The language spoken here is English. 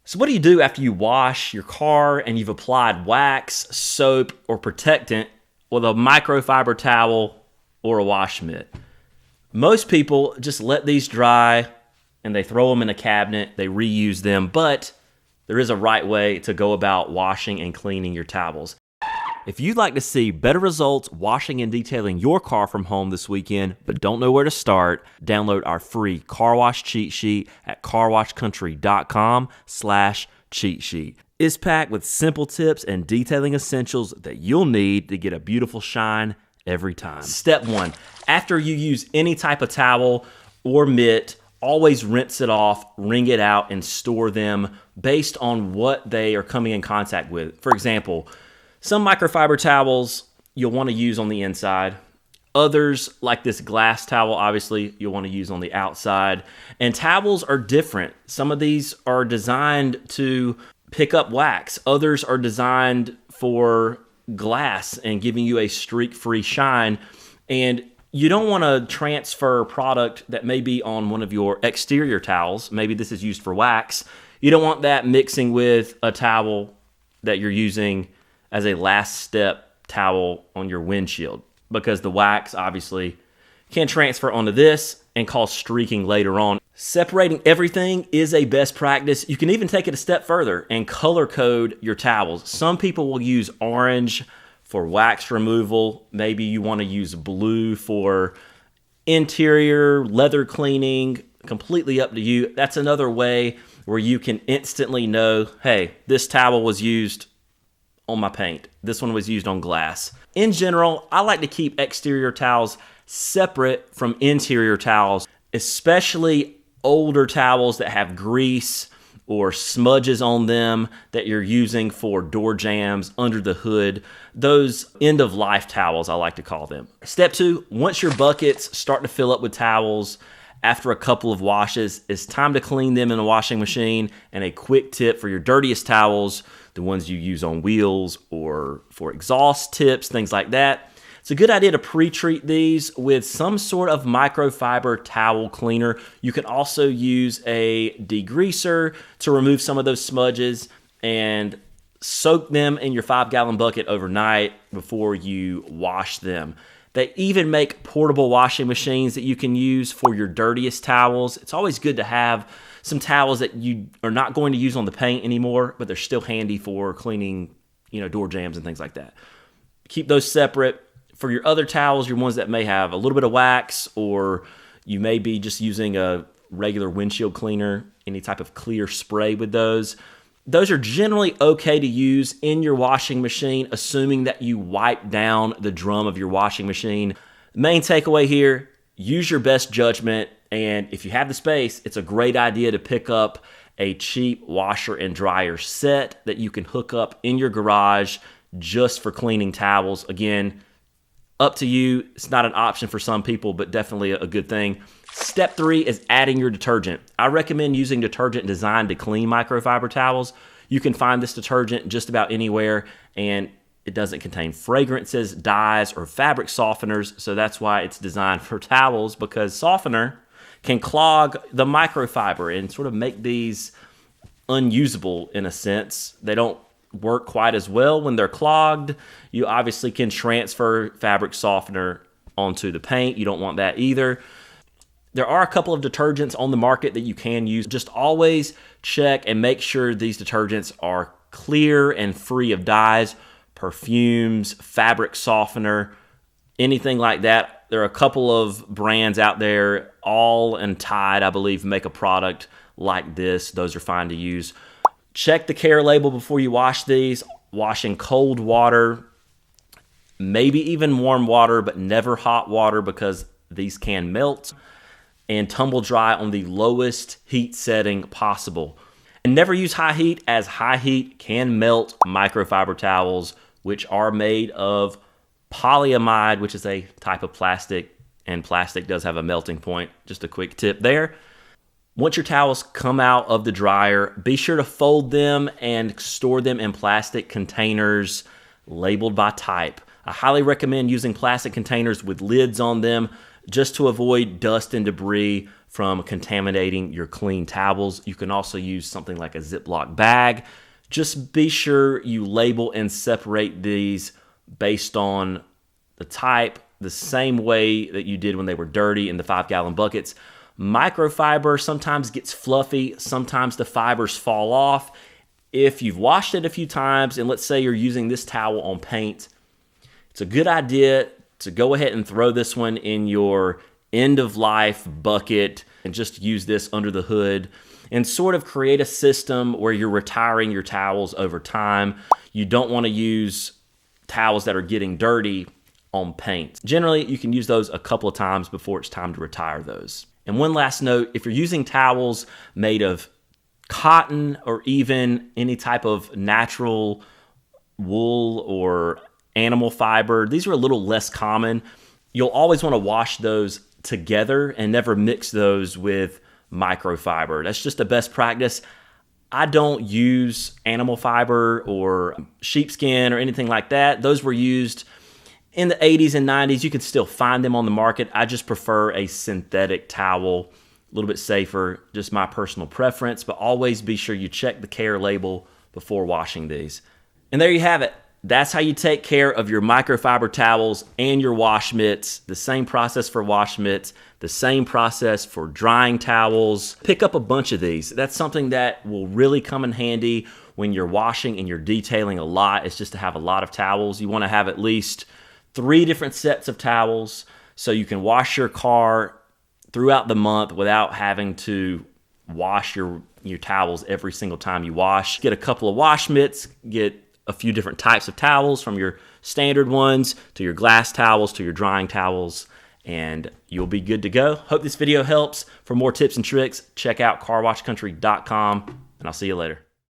So what do you do after you wash your car and you've applied wax, soap, or protectant with a microfiber towel or a wash mitt? Most people just let these dry and they throw them in a cabinet, they reuse them, but there is a right way to go about washing and cleaning your towels. If you'd like to see better results washing and detailing your car from home this weekend, but don't know where to start, download our free car wash cheat sheet at carwashcountry.com/cheat sheet. It's packed with simple tips and detailing essentials that you'll need to get a beautiful shine every time. Step 1, after you use any type of towel or mitt, always rinse it off, wring it out, and store them based on what they are coming in contact with. For example, some microfiber towels you'll want to use on the inside. Others, like this glass towel, obviously, you'll want to use on the outside. And towels are different. Some of these are designed to pick up wax. Others are designed for glass and giving you a streak-free shine. And you don't want to transfer product that may be on one of your exterior towels. Maybe this is used for wax. You don't want that mixing with a towel that you're using as a last step towel on your windshield, because the wax obviously can transfer onto this and cause streaking later on. Separating everything is a best practice. You can even take it a step further and color code your towels. Some people will use orange for wax removal. Maybe you want to use blue for interior leather cleaning. Completely up to you. That's another way where you can instantly know, hey, this towel was used on my paint. This one was used on glass. In general, I like to keep exterior towels separate from interior towels, especially older towels that have grease or smudges on them that you're using for door jambs, under the hood. Those end-of-life towels, I like to call them. Step 2, once your buckets start to fill up with towels after a couple of washes, it's time to clean them in a washing machine. And a quick tip for your dirtiest towels, the ones you use on wheels or for exhaust tips, things like that, it's a good idea to pre-treat these with some sort of microfiber towel cleaner. You can also use a degreaser to remove some of those smudges and soak them in your 5-gallon bucket overnight before you wash them. They even make portable washing machines that you can use for your dirtiest towels. It's always good to have some towels that you are not going to use on the paint anymore, but they're still handy for cleaning, door jambs and things like that. Keep those separate. For your other towels, your ones that may have a little bit of wax, or you may be just using a regular windshield cleaner, any type of clear spray with those. Those are generally okay to use in your washing machine, assuming that you wipe down the drum of your washing machine. Main takeaway here, use your best judgment, and if you have the space, it's a great idea to pick up a cheap washer and dryer set that you can hook up in your garage just for cleaning towels. Again, up to you. It's not an option for some people, but definitely a good thing. Step 3 is adding your detergent. I recommend using detergent designed to clean microfiber towels. You can find this detergent just about anywhere, and it doesn't contain fragrances, dyes, or fabric softeners, so that's why it's designed for towels, because softener can clog the microfiber and sort of make these unusable in a sense. They don't work quite as well when they're clogged. You obviously can transfer fabric softener onto the paint. You don't want that either. There are a couple of detergents on the market that you can use. Just always check and make sure these detergents are clear and free of dyes, perfumes, fabric softener, anything like that. There are a couple of brands out there, All and Tide, I believe, make a product like this. Those are fine to use. Check the care label before you wash these. Wash in cold water, maybe even warm water, but never hot water, because these can melt. And tumble dry on the lowest heat setting possible. And never use high heat, as high heat can melt microfiber towels, which are made of polyamide, which is a type of plastic, and plastic does have a melting point. Just a quick tip there. Once your towels come out of the dryer, be sure to fold them and store them in plastic containers labeled by type. I highly recommend using plastic containers with lids on them just to avoid dust and debris from contaminating your clean towels. You can also use something like a Ziploc bag. Just be sure you label and separate these based on the type, the same way that you did when they were dirty in the 5-gallon buckets. Microfiber sometimes gets fluffy, sometimes the fibers fall off. If you've washed it a few times, and let's say you're using this towel on paint, it's a good idea to go ahead and throw this one in your end-of-life bucket and just use this under the hood and sort of create a system where you're retiring your towels over time. You don't want to use towels that are getting dirty on paint. Generally, you can use those a couple of times before it's time to retire those. And one last note, if you're using towels made of cotton or even any type of natural wool or animal fiber, these are a little less common. You'll always want to wash those together and never mix those with microfiber. That's just a best practice. I don't use animal fiber or sheepskin or anything like that. Those were used in the 80s and 90s. You can still find them on the market. I just prefer a synthetic towel, a little bit safer, just my personal preference, but always be sure you check the care label before washing these. And there you have it. That's how you take care of your microfiber towels and your wash mitts. The same process for wash mitts, the same process for drying towels. Pick up a bunch of these. That's something that will really come in handy when you're washing and you're detailing a lot. It's just to have a lot of towels. You want to have at least 3 different sets of towels so you can wash your car throughout the month without having to wash your towels every single time you wash. Get a couple of wash mitts, get a few different types of towels, from your standard ones to your glass towels to your drying towels, and you'll be good to go. Hope this video helps. For more tips and tricks, check out carwashcountry.com, and I'll see you later.